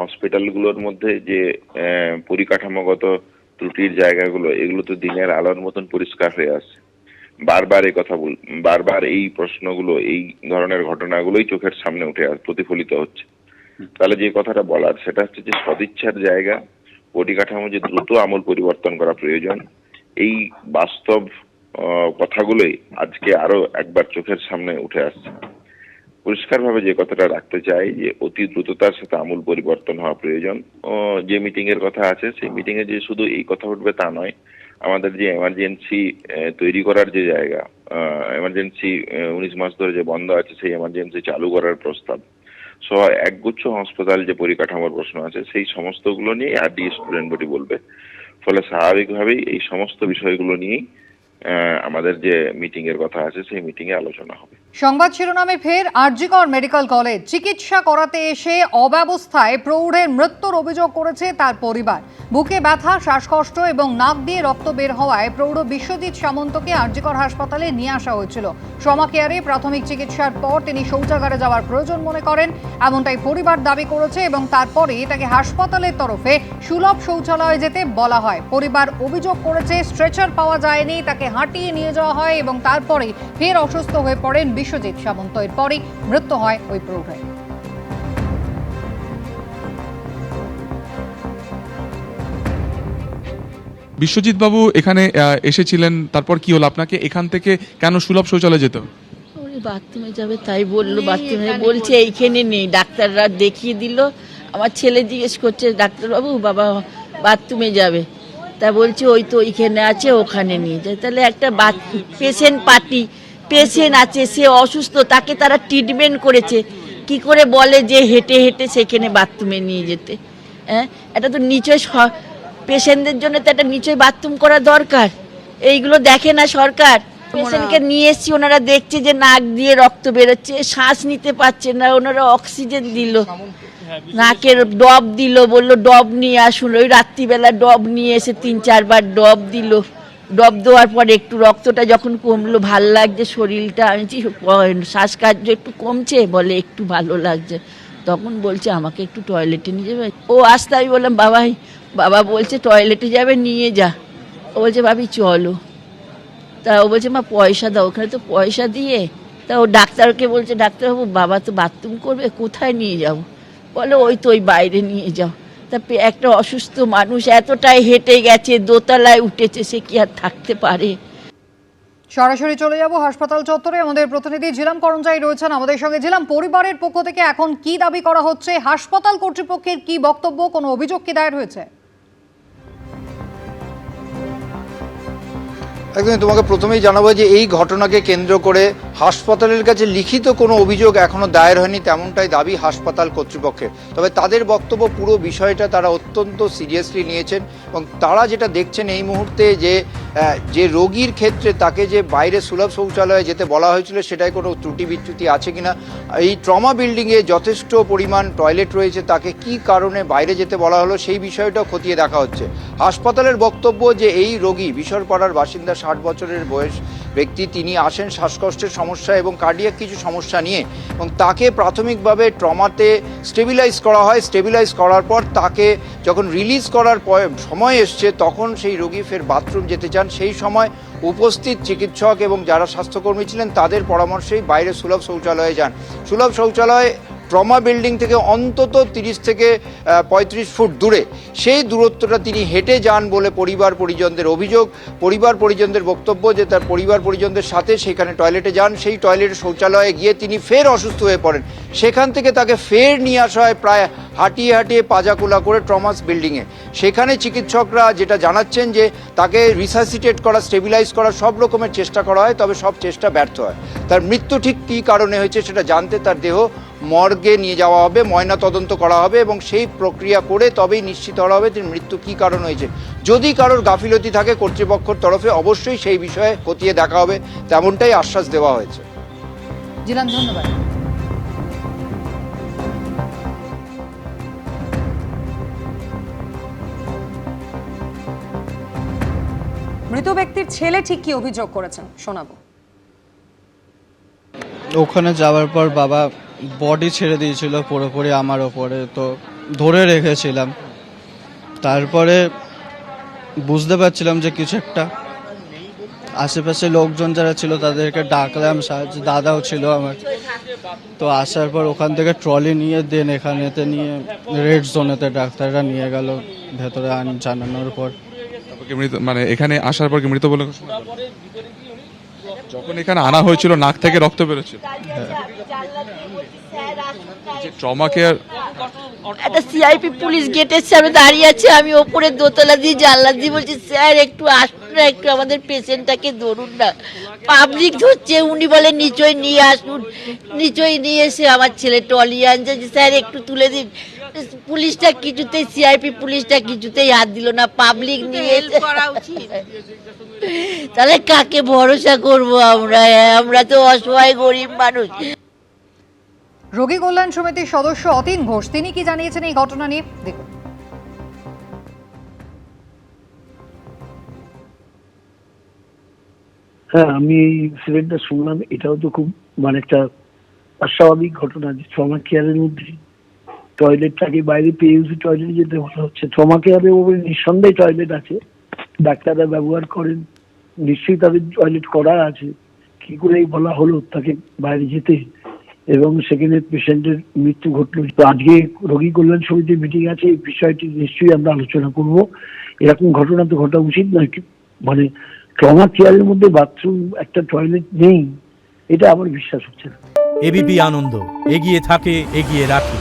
হসপিটালগুলোর মধ্যে যে পরিকাঠামোগত ত্রুটির জায়গাগুলো, এগুলো তো দিনের আলোর মতন পরিষ্কার হয়ে আসছে। বারবার এই প্রশ্নগুলো, এই ধরনের ঘটনাগুলোই চোখের সামনে উঠে প্রতিফলিত হচ্ছে। তাহলে যে কথাটা বলার সেটা হচ্ছে যে সদিচ্ছার জায়গা, পরিকাঠামো যে দ্রুত আমূল পরিবর্তন করা প্রয়োজন, এই বাস্তব কথাগুলোই আজকে আরো একবার চোখের সামনে উঠে আসছে। পরিষ্কারভাবে যে কথাটা রাখতে চাই যে অতি দ্রুততার সাথে আমূল পরিবর্তন হওয়া প্রয়োজন। যে মিটিং এর কথা আছে, সেই মিটিং এ যে শুধু এই কথা উঠবে তা নয়, আমাদের যে এমার্জেন্সি তৈরি করার যে জায়গা, এমার্জেন্সি 19 মাস ধরে যে বন্ধ আছে, সেই এমার্জেন্সি চালু করার প্রস্তাব সহ একগুচ্ছ হাসপাতাল যে পরিকাঠামোর প্রশ্ন আছে, সেই সমস্তগুলো নিয়ে আরডি স্টুডেন্ট বডি বলবে। ফলে স্বাভাবিকভাবেই এই সমস্ত বিষয়গুলো নিয়েই আমাদের যে মিটিং এর কথা আছে, সেই মিটিং এ আলোচনা হবে। সংবাদ শিরোনামে ফের আরজি কর মেডিকেল কলেজ। চিকিৎসা করাতে এসে অব্যবস্থায় প্রৌঢ়ের মৃত্যুর অভিযোগ করেছে তার পরিবার। বুকে ব্যথা, শ্বাসকষ্ট এবং নাক দিয়ে রক্ত বের হওয়ায় প্রৌঢ় বিশ্বজিৎ সামন্তকে আরজি কর হাসপাতালে নিয়ে আসা হয়েছিল। ট্রমা কেয়ারে প্রাথমিক চিকিৎসার পর তিনি শৌচাগারে যাওয়ার প্রয়োজন মনে করেন, এমনটাই পরিবার দাবি করেছে এবং তারপরে তাকে হাসপাতালের তরফে সুলভ শৌচালয়ে যেতে বলা হয়। পরিবার অভিযোগ করেছে স্ট্রেচার পাওয়া যায়নি, তাকে হাঁটিয়ে নিয়ে যাওয়া হয় এবং তারপরে ফের অসুস্থ হয়ে পড়েন বিশ্বজিৎ সামন্ত। এরপরই মৃত্যু হয় ওই প্রৌঢ়ের। বিশ্বজিৎ বাবু এখানে এসেছিলেন, তারপর কি হলো? আপনাকে এখান থেকে কেন সুলভ শৌচালয়ে যেতে হবে? বাথরুমে যাবে তাই বললো, বাথরুমে বলছে এইখানে নেই, ডাক্তাররা দেখিয়ে দিল। আমার ছেলে জিজ্ঞেস করছে ডাক্তারবাবু বাবা বাথরুমে যাবে, তা বলছে ওই তো ওইখানে আছে, ওখানে নিয়ে যায়। তাহলে একটা পেশেন্ট আছে, সে অসুস্থ, তাকে তারা ট্রিটমেন্ট করেছে, কি করে বলে যে হেঁটে হেঁটে সেখানে বাথরুমে নিয়ে যেতে? হ্যাঁ, এটা তো নিচয় পেশেন্টদের জন্য তো একটা নিচয় বাথরুম করা দরকার। এইগুলো দেখে না সরকার। পেশেন্টকে নিয়ে এসছি, ওনারা দেখছে যে নাক দিয়ে রক্ত বেরোচ্ছে, শ্বাস নিতে পারছে না, ওনারা অক্সিজেন দিল, নাকের ডব দিল, বললো ডব নিয়ে আসুন। ওই রাত্রিবেলা ডব নিয়ে এসে 3-4 বার ডব দিল। ডব দেওয়ার পর একটু রক্তটা যখন কমলো, ভাল লাগছে শরীরটা, আমি শ্বাসকার্য একটু কমছে, বলে একটু ভালো লাগছে। তখন বলছে আমাকে একটু টয়লেটে নিয়ে যাবে। ও আসতে আমি বললাম বাবা বলছে টয়লেটে যাবে, নিয়ে যা। ও বলছে ভাবি চলো। তা ও বলছে মা পয়সা দাও। ওখানে তো পয়সা দিয়ে, তা ও ডাক্তারকে বলছে ডাক্তারবাবু বাবা তো বাথরুম করবে, কোথায় নিয়ে যাব? বলে ওই তো ওই বাইরে নিয়ে যাও। তা একটা অসুস্থ মানুষ এতটাই হেঁটে গেছে, দোতলায় উঠেছে, সে কি আর থাকতে পারে? সরাসরি চলে যাব হাসপাতাল চত্বরে। আমাদের প্রতিনিধি ঝিলাম করঞ্জাই রয়েছেন আমাদের সঙ্গে। ঝিলাম, পরিবারের পক্ষ থেকে এখন কি দাবি করা হচ্ছে? হাসপাতাল কর্তৃপক্ষের কি বক্তব্য? কোনো অভিযোগ কি দায়ের হয়েছে? একদমই, তোমাকে প্রথমেই জানাবো যে এই ঘটনাকে কেন্দ্র করে হাসপাতালের কাছে লিখিত কোনো অভিযোগ এখনো দায়ের হয়নি, তেমনটাই দাবি হাসপাতাল কর্তৃপক্ষের। তবে তাদের বক্তব্য পুরো বিষয়টা তারা অত্যন্ত সিরিয়াসলি নিয়েছেন এবং তারা যেটা দেখছেন এই মুহূর্তে যে রোগীর ক্ষেত্রে তাকে যে বাইরে সুলভ শৌচালয়ে যেতে বলা হয়েছিল, সেটাই কোনো ত্রুটি বিচ্যুতি আছে কিনা, এই ট্রমা বিল্ডিংয়ে যথেষ্ট পরিমাণ টয়লেট রয়েছে, তাকে কি কারণে বাইরে যেতে বলা হলো সেই বিষয়টাও খতিয়ে দেখা হচ্ছে। হাসপাতালের বক্তব্য যে এই রোগী বিশরপাড়ার বাসিন্দা, 60 বছরের বয়স ব্যক্তি, তিনি আসেন শ্বাসকষ্টের সমস্যা এবং কার্ডিয়াক কিছু সমস্যা নিয়ে, এবং তাকে প্রাথমিকভাবে ট্রমাতে স্টেবিলাইজ করা হয়। স্টেবিলাইজ করার পর তাকে যখন রিলিজ করার সময় এসছে, তখন সেই রোগী ফের বাথরুম যেতে চান। সেই সময় উপস্থিত চিকিৎসক এবং যারা স্বাস্থ্যকর্মী ছিলেন তাদের পরামর্শেই বাইরে সুলভ শৌচালয়ে যান। সুলভ শৌচালয় ট্রমা বিল্ডিং থেকে অন্তত 30 থেকে 35 ফুট দূরে, সেই দূরত্বটা তিনি হেঁটে যান বলে পরিবার পরিজনদের অভিযোগ। পরিবার পরিজনদের বক্তব্য যে তার পরিবার পরিজনদের সাথে সেখানে টয়লেটে যান, সেই টয়লেটে শৌচালয়ে গিয়ে তিনি ফের অসুস্থ হয়ে পড়েন। সেখান থেকে তাকে ফের নিয়ে আসা হয় প্রায় হাঁটিয়ে হাঁটিয়ে পাজাকুলা করে ট্রমাস বিল্ডিংয়ে। সেখানে চিকিৎসকরা যেটা জানাচ্ছেন যে তাকে রিসাসিটেট করা, স্টেবিলাইজ করা, সব রকমের চেষ্টা করা হয়, তবে সব চেষ্টা ব্যর্থ হয়। তার মৃত্যু ঠিক কী কারণে হয়েছে সেটা জানতে তার দেহ মর্গে নিয়ে যাওয়া হবে, ময়না তদন্ত করা হবে এবং সেই প্রক্রিয়া করে তবেই নিশ্চিত করা হবে যে মৃত্যু কী কারণ হয়েছে। যদি কারোর গাফিলতি থাকে কর্তৃপক্ষের তরফে, অবশ্যই সেই বিষয়ে খতিয়ে দেখা হবে, তেমনটাই আশ্বাস দেওয়া হয়েছে। জিলাম, ধন্যবাদ। মৃত ব্যক্তির ছেলে ঠিক কি অভিযোগ করেছেন শোনাবো। ওখানে যাওয়ার পর বাবা বডি ছেড়ে দিয়েছিল পুরোপুরি আমার ওপরে, তো ধরে রেখেছিলাম। তারপরে বুঝতে পারছিলাম যে কিছু একটা, আশেপাশে লোকজন যারা ছিল তাদেরকে ডাকলাম, সাহায্য দাদাও ছিল আমার। তো আসার পর ওখান থেকে ট্রলি নিয়ে দেন এখানেতে নিয়ে রেড জোনেতে ডাক্তাররা নিয়ে গেল ভেতরে জানানোর পর। তারপর কি মৃত, মানে এখানে আসার পর কি মৃত বলে ঘোষণা করলো? যখন এখানে আনা হয়েছিল নাক থেকে রক্ত বেরোচ্ছিল। ট্রমা কেয়ার একটা সিআইপি পুলিশ গেটের সামনে দাঁড়িয়ে আছে, আমি ওপরে দোতলা দিয়ে জানলা দিয়ে বলছি স্যার একটু আসুন না, একটু আমাদের পেশেন্টটাকে ধরুন না। পাবলিক ধরছে, উনি বলে নিচয় নিয়ে আসুন। নিচয় নিয়ে এসে আমার ছেলে টলি আনছে যে স্যার একটু তুলে দিন। পুলিশটা কিছুতেই, সিআইপি পুলিশটা কিছুতেই হাত দিল না, পাবলিক নিয়ে এসে। তাহলে কাকে ভরসা করব আমরা? আমরা তো অসহায় গরিব মানুষ। রোগী কল্যাণ সমিতির সদস্য অতীন ঘোষ তিনি কি জানিয়েছেন এই ঘটনা নিয়ে দেখুন। হ্যাঁ, আমি এই ইনসিডেন্টটা শুনলাম। এটাও তো খুব মানে একটা অস্বাভাবিক ঘটনা যে ট্রমা কেয়ারের মধ্যে টয়লেটটাকে বাইরে পিইউসি টয়লেটে যেতে বলা হচ্ছে। ট্রমা কেয়ারে ওপরে নিঃসন্দেহে টয়লেট আছে, ডাক্তাররা ব্যবহার করেন, নিশ্চয়ই তাদের টয়লেট করা আছে। কি করে বলা হলো তাকে বাইরে যেতে এবং সেখানে পেশেন্টের মৃত্যু ঘটলো। তো আজকে রোগী কল্যাণ সমিতির মিটিং আছে, এই বিষয়টি নিশ্চয়ই আমরা আলোচনা করব। এরকম ঘটনা তো ঘটা উচিত নয়। মানে ট্রমা কেয়ারের মধ্যে বাথরুম, একটা টয়লেট নেই, এটা আমার বিশ্বাস হচ্ছে না। এবিপি আনন্দ এগিয়ে থাকে, এগিয়ে রাখে।